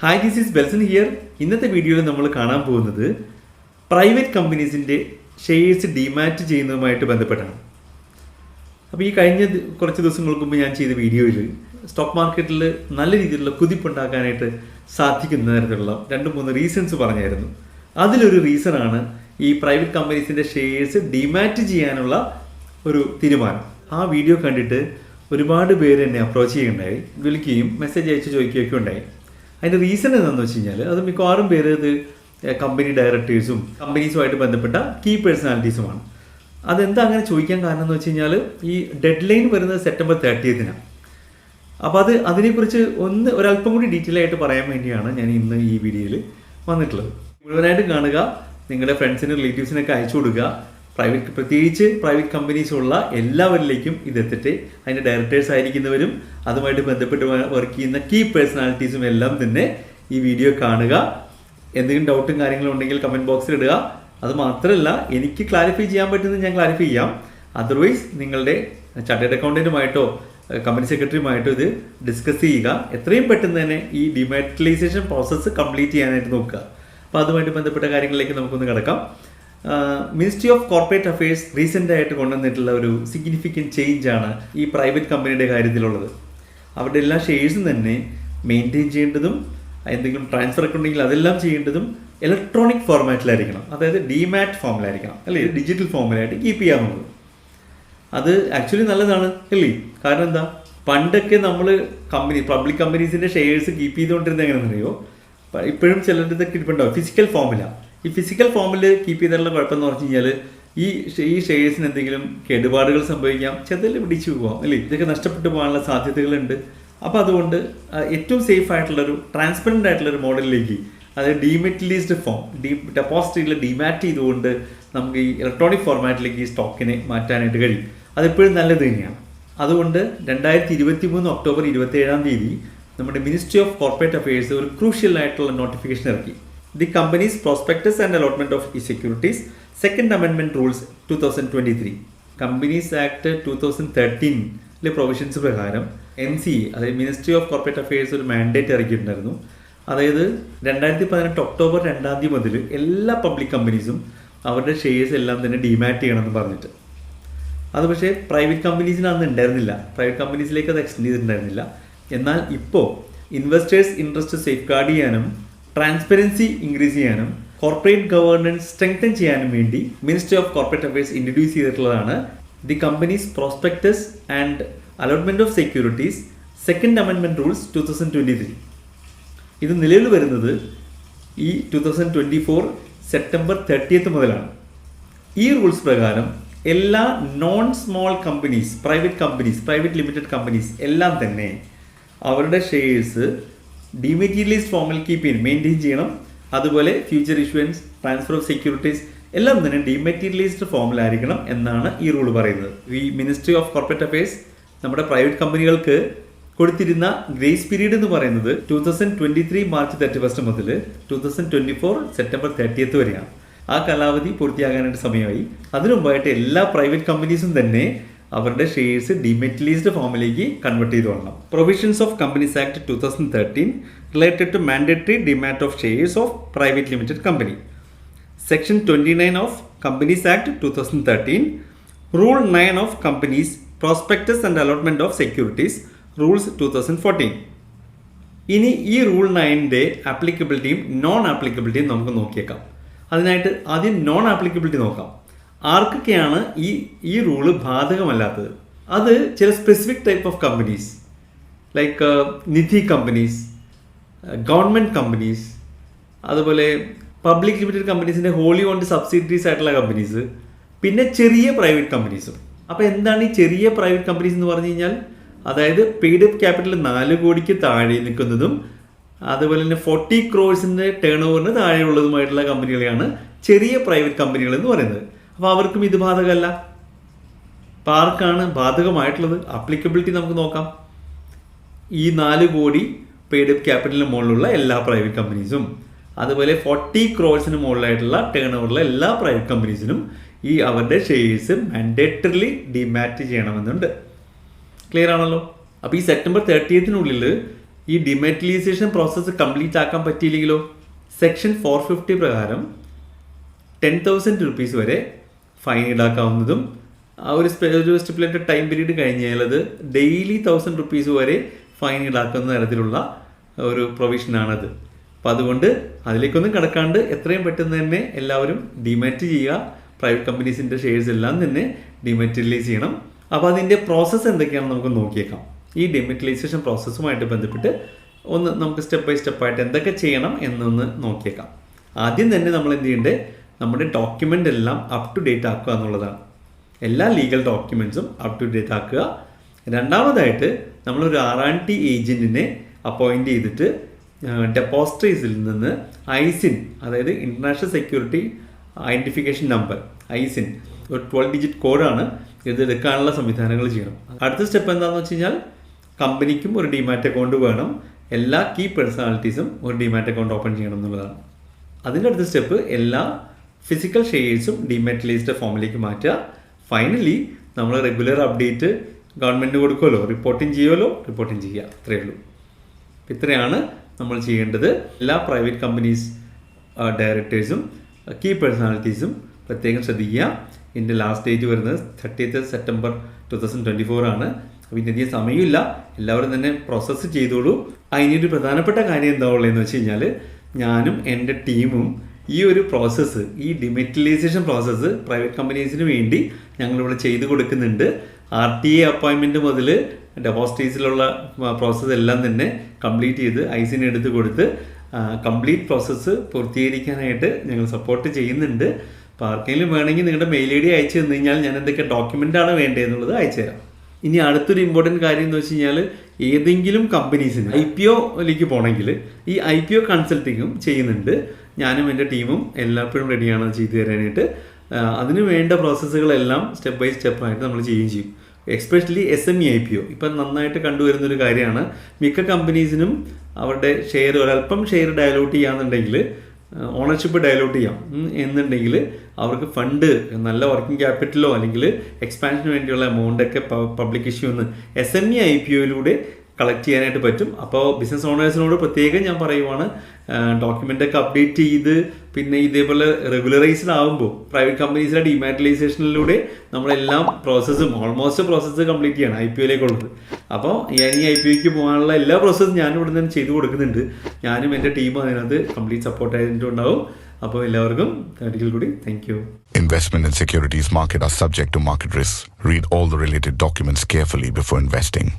Hi, this is Belsen here. ഇന്നത്തെ വീഡിയോയിൽ നമ്മൾ കാണാൻ പോകുന്നത് പ്രൈവറ്റ് കമ്പനീസിൻ്റെ ഷെയർസ് ഡിമാറ്റ് ചെയ്യുന്നതുമായിട്ട് ബന്ധപ്പെട്ടാണ്. അപ്പോൾ ഈ കഴിഞ്ഞ കുറച്ച് ദിവസങ്ങൾക്ക് മുമ്പ് ഞാൻ ചെയ്ത വീഡിയോയിൽ സ്റ്റോക്ക് മാർക്കറ്റിൽ നല്ല രീതിയിലുള്ള കുതിപ്പുണ്ടാക്കാനായിട്ട് സാധിക്കുന്ന തരത്തിലുള്ള 2-3 റീസൺസ് പറഞ്ഞായിരുന്നു. അതിലൊരു റീസണാണ് ഈ പ്രൈവറ്റ് കമ്പനീസിൻ്റെ ഷെയർസ് ഡിമാറ്റ് ചെയ്യാനുള്ള ഒരു തീരുമാനം. ആ വീഡിയോ കണ്ടിട്ട് ഒരുപാട് പേര് എന്നെ അപ്രോച്ച് ചെയ്യുകയുണ്ടായി, വിളിക്കുകയും മെസ്സേജ് അയച്ച് ചോദിക്കുകയൊക്കെ ഉണ്ടായി. അതിൻ്റെ റീസൺ എന്താണെന്ന് വെച്ച് കഴിഞ്ഞാൽ അത് മിക്കവാറും പേര് ഇത് കമ്പനി ഡയറക്ടേഴ്സും കമ്പനീസുമായിട്ട് ബന്ധപ്പെട്ട കീ പേഴ്സണാലിറ്റീസുമാണ്. അതെന്താ അങ്ങനെ ചോദിക്കാൻ കാരണം എന്ന് വെച്ച് കഴിഞ്ഞാൽ ഈ ഡെഡ് ലൈൻ വരുന്നത് സെപ്റ്റംബർ 30 അപ്പോൾ അതിനെക്കുറിച്ച് ഒരല്പം കൂടി ഡീറ്റെയിൽ ആയിട്ട് പറയാൻ വേണ്ടിയാണ് ഞാൻ ഇന്ന് ഈ വീഡിയോയിൽ വന്നിട്ടുള്ളത്. മുഴുവനായിട്ട് കാണുക, നിങ്ങളുടെ ഫ്രണ്ട്സിനും റിലേറ്റീവ്സിനൊക്കെ അയച്ചു കൊടുക്കുക. പ്രത്യേകിച്ച് പ്രൈവറ്റ് കമ്പനീസ് ഉള്ള എല്ലാവരിലേക്കും ഇതെത്തിട്ട് അതിൻ്റെ ഡയറക്ടേഴ്സ് ആയിരിക്കുന്നവരും അതുമായിട്ട് ബന്ധപ്പെട്ട് വർക്ക് ചെയ്യുന്ന കീ പേഴ്സണാലിറ്റീസും എല്ലാം തന്നെ ഈ വീഡിയോ കാണുക. എന്തെങ്കിലും ഡൗട്ടും കാര്യങ്ങളും ഉണ്ടെങ്കിൽ കമൻറ്റ് ബോക്സിൽ ഇടുക. അത് മാത്രമല്ല, എനിക്ക് ക്ലാരിഫൈ ചെയ്യാൻ പറ്റുന്നത് ഞാൻ ക്ലാരിഫൈ ചെയ്യാം. അതർവൈസ് നിങ്ങളുടെ ചാർട്ടേഡ് അക്കൗണ്ടൻറ്റുമായിട്ടോ കമ്പനി സെക്രട്ടറിയുമായിട്ടോ ഇത് ഡിസ്കസ് ചെയ്യുക. എത്രയും പെട്ടെന്ന് തന്നെ ഈ ഡിമാറ്റലൈസേഷൻ പ്രോസസ്സ് കംപ്ലീറ്റ് ചെയ്യാനായിട്ട് നോക്കുക. അപ്പോൾ അതുമായിട്ട് ബന്ധപ്പെട്ട കാര്യങ്ങളിലേക്ക് നമുക്കൊന്ന് കിടക്കാം. മിനിസ്ട്രി ഓഫ് കോർപ്പറേറ്റ് അഫയേഴ്സ് റീസെൻ്റായിട്ട് കൊണ്ടുവന്നിട്ടുള്ള ഒരു സിഗ്നിഫിക്കൻറ്റ് ചേഞ്ചാണ് ഈ പ്രൈവറ്റ് കമ്പനിയുടെ കാര്യത്തിലുള്ളത്. അവരുടെ എല്ലാ ഷെയർസും തന്നെ മെയിൻറ്റെയിൻ ചെയ്യേണ്ടതും എന്തെങ്കിലും ട്രാൻസ്ഫർ ഒക്കെ ഉണ്ടെങ്കിൽ അതെല്ലാം ചെയ്യേണ്ടതും ഇലക്ട്രോണിക് ഫോർമാറ്റിലായിരിക്കണം. അതായത് ഡിമാറ്റ് ഫോമിലായിരിക്കണം, അല്ലേ? ഡിജിറ്റൽ ഫോമിലായിട്ട് കീപ്പ് ചെയ്യാവുന്നത്. അത് ആക്ച്വലി നല്ലതാണ്, അല്ലേ? കാരണം എന്താ, പണ്ടൊക്കെ നമ്മൾ പബ്ലിക് കമ്പനീസിൻ്റെ ഷെയർസ് കീപ്പ് ചെയ്തുകൊണ്ടിരുന്നത് എങ്ങനെയാണെന്ന് അറിയോ? ഇപ്പോഴും ചിലരുടെ ഇതൊക്കെ ഇരിപ്പുണ്ടാവും ഫിസിക്കൽ ഫോമിലാണ്. ഈ ഫിസിക്കൽ ഫോമിൽ കീപ്പ് ചെയ്തിട്ടുള്ള കുഴപ്പമെന്ന് പറഞ്ഞു കഴിഞ്ഞാൽ ഈ ഷെയർസിന് എന്തെങ്കിലും കേടുപാടുകൾ സംഭവിക്കാം, ചെതൽ പിടിച്ചു പോകാം, അല്ലേ? ഇതൊക്കെ നഷ്ടപ്പെട്ടു പോകാനുള്ള സാധ്യതകളുണ്ട്. അപ്പോൾ അതുകൊണ്ട് ഏറ്റവും സേഫ് ആയിട്ടുള്ളൊരു ട്രാൻസ്പെറൻ്റ് ആയിട്ടുള്ളൊരു മോഡലിലേക്ക്, അതായത് ഡീമെറ്റലൈസ്ഡ് ഫോം, ഡെപ്പോസിറ്ററിയിൽ ഡിമാറ്റ് ചെയ്തുകൊണ്ട് നമുക്ക് ഈ ഇലക്ട്രോണിക് ഫോർമാറ്റിലേക്ക് ഈ സ്റ്റോക്കിനെ മാറ്റാനായിട്ട് കഴിയും. അതെപ്പോഴും നല്ലത് തന്നെയാണ്. അതുകൊണ്ട് 2023 ഒക്ടോബർ 27 നമ്മുടെ മിനിസ്ട്രി ഓഫ് കോർപ്പറേറ്റ് അഫയേഴ്സ് ഒരു ക്രൂഷ്യൽ ആയിട്ടുള്ള നോട്ടിഫിക്കേഷൻ ഇറക്കി. The company's prospectus and allotment of securities, Second Amendment Rules 2023. Companies Act 2013 provisions പ്രകാരം MCA, അതായത് മിനിസ്ട്രി ഓഫ് കോർപ്പറേറ്റ് അഫയേഴ്സ് ഒരു മാൻഡേറ്റ് ഇറക്കിയിട്ടുണ്ടായിരുന്നു. അതായത് 2018 ഒക്ടോബർ 2 മുതൽ എല്ലാ പബ്ലിക് കമ്പനീസും അവരുടെ ഷെയർസ് എല്ലാം തന്നെ ഡിമാറ്റ് ചെയ്യണമെന്ന് പറഞ്ഞിട്ട്. അത് പക്ഷേ പ്രൈവറ്റ് കമ്പനീസിന് അന്ന് ഉണ്ടായിരുന്നില്ല. പ്രൈവറ്റ് കമ്പനീസിലേക്ക് അത് എക്സ്റ്റെൻഡ് ചെയ്തിട്ടുണ്ടായിരുന്നില്ല. എന്നാൽ ഇപ്പോൾ ഇൻവെസ്റ്റേഴ്സ് ഇൻട്രസ്റ്റ് സേഫ് ഗാർഡ് ചെയ്യാനും ട്രാൻസ്പെറൻസി ഇൻക്രീസ് ചെയ്യാനും കോർപ്പറേറ്റ് ഗവേണൻസ് സ്ട്രെങ്തൻ ചെയ്യാനും വേണ്ടി ministry of corporate affairs introduce ചെയ്തിട്ടുള്ളതാണ് the companies prospectus and allotment of securities second അമെൻമെന്റ് റൂൾസ് 2023. ഇത് നിലവിൽ വരുന്നത് ഈ 2024 സെപ്റ്റംബർ 30 മുതലാണ്. ഈ റൂൾസ് പ്രകാരം എല്ലാ non small companies, private limited companies എല്ലാം തന്നെ അവരുടെ ഷെയർസ് ഡിമെറ്റീരിയലൈസ്ഡ് ഫോമിൽ മെയിൻറ്റെയിൻ ചെയ്യണം. അതുപോലെ future issuance, transfer of securities എല്ലാം തന്നെ ഡിമെറ്റീരിയലൈസ്ഡ് ഫോമിലായിരിക്കണം എന്നാണ് ഈ റൂൾ പറയുന്നത്. ഈ മിനിസ്ട്രി ഓഫ് കോർപ്പറേറ്റ് അഫയേഴ്സ് നമ്മുടെ പ്രൈവറ്റ് കമ്പനികൾക്ക് കൊടുത്തിരുന്ന ഗ്രേസ് പീരീഡ് എന്ന് പറയുന്നത് 2023 മാർച്ച് 31 മുതൽ 2024 സെപ്റ്റംബർ 30 വരെയാണ്. ആ കാലാവധി പൂർത്തിയാകാനായിട്ട് സമയമായി. അതിനു മുമ്പായിട്ട് എല്ലാ പ്രൈവറ്റ് കമ്പനീസും തന്നെ അവരുടെ ഷെയർസ് ഡിമെറ്റലൈസ്ഡ് ഫോമിലേക്ക് കൺവേർട്ട് ചെയ്ത് കൊള്ളണം. Provisions of companies act 2013 related to mandatory demat of shares of private limited company. Section 29 of companies act 2013, rule 9 of companies prospectus and allotment of securities rules 2014. ഇനി ഈ റൂൾ 9ന്റെ ആപ്ലിക്കബിലിറ്റിയും നോൺ ആപ്ലിക്കബിലിറ്റിയും നമുക്ക് നോക്കിയേക്കാം. അതിനായിട്ട് ആദ്യം non applicability നോക്കാം. ആർക്കൊക്കെയാണ് ഈ rule ബാധകമല്ലാത്തത്? അത് ചില specific type of companies, like Nidhi companies, government companies, അതുപോലെ പബ്ലിക് ലിമിറ്റഡ് കമ്പനീസിൻ്റെ ഹോളി ഓൺഡ് സബ്സിഡറീസ് ആയിട്ടുള്ള കമ്പനീസ്, പിന്നെ ചെറിയ പ്രൈവറ്റ് കമ്പനീസും. അപ്പോൾ എന്താണ് ഈ ചെറിയ പ്രൈവറ്റ് കമ്പനീസ് എന്ന് പറഞ്ഞു കഴിഞ്ഞാൽ? അതായത് പെയ്ഡ് അപ്പ് ക്യാപിറ്റൽ 4 കോടിക്ക് താഴെ നിൽക്കുന്നതും അതുപോലെ തന്നെ 40 crores ടേൺ ഓവറിന് താഴെയുള്ളതുമായിട്ടുള്ള കമ്പനികളെയാണ് ചെറിയ പ്രൈവറ്റ് കമ്പനികൾ എന്ന് പറയുന്നത്. അപ്പോൾ അവർക്കും ഇത് ബാധകമല്ല. അപ്പോൾ ആർക്കാണ് ബാധകമായിട്ടുള്ളത്? ആപ്ലിക്കബിലിറ്റി നമുക്ക് നോക്കാം. ഈ 4 കോടി പെയ്ഡ് അപ്പ് ക്യാപിറ്റലിന് മുകളിലുള്ള എല്ലാ പ്രൈവറ്റ് കമ്പനീസും, അതുപോലെ 40 crores മുകളിലായിട്ടുള്ള ടേൺ ഓവറുള്ള എല്ലാ പ്രൈവറ്റ് കമ്പനീസിനും ഈ അവരുടെ ഷെയർസ് മാൻഡേറ്ററിലി ഡിമാറ്റ് ചെയ്യണമെന്നുണ്ട്. ക്ലിയർ ആണല്ലോ? അപ്പോൾ ഈ സെപ്റ്റംബർ 30 നുള്ളിൽ ഈ ഡിമാറ്റലൈസേഷൻ പ്രോസസ്സ് കംപ്ലീറ്റ് ആക്കാൻ പറ്റിയില്ലെങ്കിലോ സെക്ഷൻ 450 പ്രകാരം 10,000 rupees വരെ ഫൈൻ ഈടാക്കാവുന്നതും ആ ഒരു സ്റ്റിപ്പുലേറ്റഡ് ടൈം പീരീഡ് കഴിഞ്ഞാൽ അത് ഡെയിലി 1,000 rupees വരെ ഫൈൻ ഈടാക്കുന്ന തരത്തിലുള്ള ഒരു പ്രൊവിഷനാണത്. അപ്പോൾ അതുകൊണ്ട് അതിലേക്കൊന്നും കടക്കാണ്ട് എത്രയും പെട്ടെന്ന് തന്നെ എല്ലാവരും ഡിമാറ്റ് ചെയ്യുക. പ്രൈവറ്റ് കമ്പനീസിൻ്റെ ഷെയർസ് എല്ലാം തന്നെ ഡിമാറ്റലൈസ് ചെയ്യണം. അപ്പോൾ അതിൻ്റെ പ്രോസസ്സ് എന്തൊക്കെയാണെന്ന് നമുക്ക് നോക്കിയേക്കാം. ഈ ഡിമാറ്റലൈസേഷൻ പ്രോസസ്സുമായിട്ട് ബന്ധപ്പെട്ട് ഒന്ന് നമുക്ക് സ്റ്റെപ്പ് ബൈ സ്റ്റെപ്പായിട്ട് എന്തൊക്കെ ചെയ്യണം എന്നൊന്ന് നോക്കിയേക്കാം. ആദ്യം തന്നെ നമ്മൾ എന്ത് ചെയ്യേണ്ടത്, നമ്മുടെ ഡോക്യുമെൻ്റ് എല്ലാം അപ് ടു ഡേറ്റ് ആക്കുക എന്നുള്ളതാണ്. എല്ലാ ലീഗൽ ഡോക്യുമെൻറ്റ്സും അപ് ടു ഡേറ്റ് ആക്കുക. രണ്ടാമതായിട്ട് നമ്മളൊരു RRT ഏജൻറ്റിനെ അപ്പോയിൻറ്റ് ചെയ്തിട്ട് ഡെപ്പോസിറ്ററീസിൽ നിന്ന് ഐസിൻ, അതായത് ഇൻ്റർനാഷണൽ സെക്യൂരിറ്റി ഐഡൻറ്റിഫിക്കേഷൻ നമ്പർ ഐസിൻ, ഒരു 12 digit കോഡാണ്, ഇത് എടുക്കാനുള്ള സംവിധാനങ്ങൾ ചെയ്യണം. അടുത്ത സ്റ്റെപ്പ് എന്താണെന്ന് വെച്ച് കഴിഞ്ഞാൽ കമ്പനിക്കും ഒരു ഡിമാറ്റ് അക്കൗണ്ട് വേണം, എല്ലാ കീ പേഴ്സണാലിറ്റീസും ഒരു ഡിമാറ്റ് അക്കൗണ്ട് ഓപ്പൺ ചെയ്യണം എന്നുള്ളതാണ്. അതിൻ്റെ അടുത്ത സ്റ്റെപ്പ് എല്ലാ ഫിസിക്കൽ ഷെയർസും ഡിമാറ്റലൈസ്ഡ് ഫോമിലേക്ക് മാറ്റുക. ഫൈനലി നമ്മൾ റെഗുലർ അപ്ഡേറ്റ് ഗവൺമെൻറ്റിന് കൊടുക്കുമല്ലോ, റിപ്പോർട്ടിങ് ചെയ്യുക. അത്രയേ ഉള്ളൂ. ഇത്രയാണ് നമ്മൾ ചെയ്യേണ്ടത്. എല്ലാ പ്രൈവറ്റ് കമ്പനീസ് ഡയറക്ടേഴ്സും കീ പേഴ്സണാലിറ്റീസും പ്രത്യേകം ശ്രദ്ധിക്കുക. ഇതിൻ്റെ ലാസ്റ്റ് ഡേറ്റ് വരുന്നത് 30th September 2024 ആണ്. അപ്പോൾ ഇതിനധികം സമയമില്ല, എല്ലാവരും തന്നെ പ്രോസസ്സ് ചെയ്തോളൂ. അതിനൊരു പ്രധാനപ്പെട്ട കാര്യം എന്താ ഉള്ളതെന്ന് വെച്ച് കഴിഞ്ഞാൽ ഞാനും എൻ്റെ ടീമും ഈ ഒരു പ്രോസസ്സ്, ഈ ഡിമാറ്റലൈസേഷൻ പ്രോസസ്സ് പ്രൈവറ്റ് കമ്പനീസിന് വേണ്ടി ഞങ്ങളിവിടെ ചെയ്തു കൊടുക്കുന്നുണ്ട്. RTA അപ്പോയിൻമെൻറ്റ് മുതൽ ഡെപ്പോസിറ്ററീസിലുള്ള പ്രോസസ്സ് എല്ലാം തന്നെ കംപ്ലീറ്റ് ചെയ്ത് ഐസിന് എടുത്ത് കൊടുത്ത് കംപ്ലീറ്റ് പ്രോസസ്സ് പൂർത്തീകരിക്കാനായിട്ട് ഞങ്ങൾ സപ്പോർട്ട് ചെയ്യുന്നുണ്ട്. അപ്പോൾ ആർക്കെങ്കിലും വേണമെങ്കിൽ നിങ്ങളുടെ മെയിൽ ID അയച്ചു തന്നു കഴിഞ്ഞാൽ ഞാൻ എന്തൊക്കെ ഡോക്യുമെൻ്റാണ് വേണ്ടതെന്നുള്ളത് അയച്ചു തരാം. ഇനി അടുത്തൊരു ഇമ്പോർട്ടൻറ്റ് കാര്യം എന്ന് വെച്ച് കഴിഞ്ഞാൽ ഏതെങ്കിലും കമ്പനീസിന് IPOയിലേക്ക് പോകണമെങ്കിൽ ഈ IPO കൺസൾട്ടിങ്ങും ചെയ്യുന്നുണ്ട്. ഞാനും എൻ്റെ ടീമും എല്ലായ്പ്പോഴും റെഡിയാണ് ചെയ്തു തരാനായിട്ട്. അതിന് വേണ്ട പ്രോസസ്സുകളെല്ലാം സ്റ്റെപ്പ് ബൈ സ്റ്റെപ്പായിട്ട് നമ്മൾ ചെയ്യുകയും ചെയ്യും. എസ്പെഷ്യലി SME IPO ഇപ്പം നന്നായിട്ട് കണ്ടുവരുന്നൊരു കാര്യമാണ്. മിക്ക കമ്പനീസിനും അവരുടെ ഷെയർ ഒരല്പം ഷെയർ ഡയലൂട്ട് ചെയ്യാന്നുണ്ടെങ്കിൽ, ഓണർഷിപ്പ് ഡയലൂട്ട് ചെയ്യാം എന്നുണ്ടെങ്കിൽ അവർക്ക് ഫണ്ട്, നല്ല വർക്കിംഗ് ക്യാപിറ്റലോ അല്ലെങ്കിൽ എക്സ്പാൻഷന് വേണ്ടിയുള്ള എമൗണ്ടൊക്കെ പബ്ലിക് ഇഷ്യൂ ഒന്ന് SME IPOയിലൂടെ കളക്ട് ചെയ്യാനായിട്ട് പറ്റും. അപ്പോൾ ബിസിനസ് ഓണേഴ്സിനോട് പ്രത്യേകം ഞാൻ പറയുവാണ്, ഡോക്യുമെൻ്റൊക്കെ അപ്ഡേറ്റ് ചെയ്ത് പിന്നെ ഇതേപോലെ റെഗുലറൈസ്ഡ് ആകുമ്പോൾ പ്രൈവറ്റ് കമ്പനീസിലെ ഡിമാറ്റലൈസേഷനിലൂടെ നമ്മളെല്ലാം പ്രോസസ്സും ഓൾമോസ്റ്റ് പ്രോസസ്സ് കംപ്ലീറ്റ് ചെയ്യണം IPOയിലേക്കുള്ളത്. അപ്പോൾ ഞാൻ ഈ IPOയ്ക്ക് പോകാനുള്ള എല്ലാ പ്രോസസ്സും ഞാൻ ഇവിടെ നിന്ന് ചെയ്തു കൊടുക്കുന്നുണ്ട്. ഞാനും എൻ്റെ ടീമും അതിനകത്ത് കംപ്ലീറ്റ് സപ്പോർട്ട് ആയിട്ടുണ്ടാവും. അപ്പോൾ എല്ലാവർക്കും ഒരിക്കൽ കൂടി thank you. Investment in securities market are subject to market risks. Read all the related documents carefully before investing.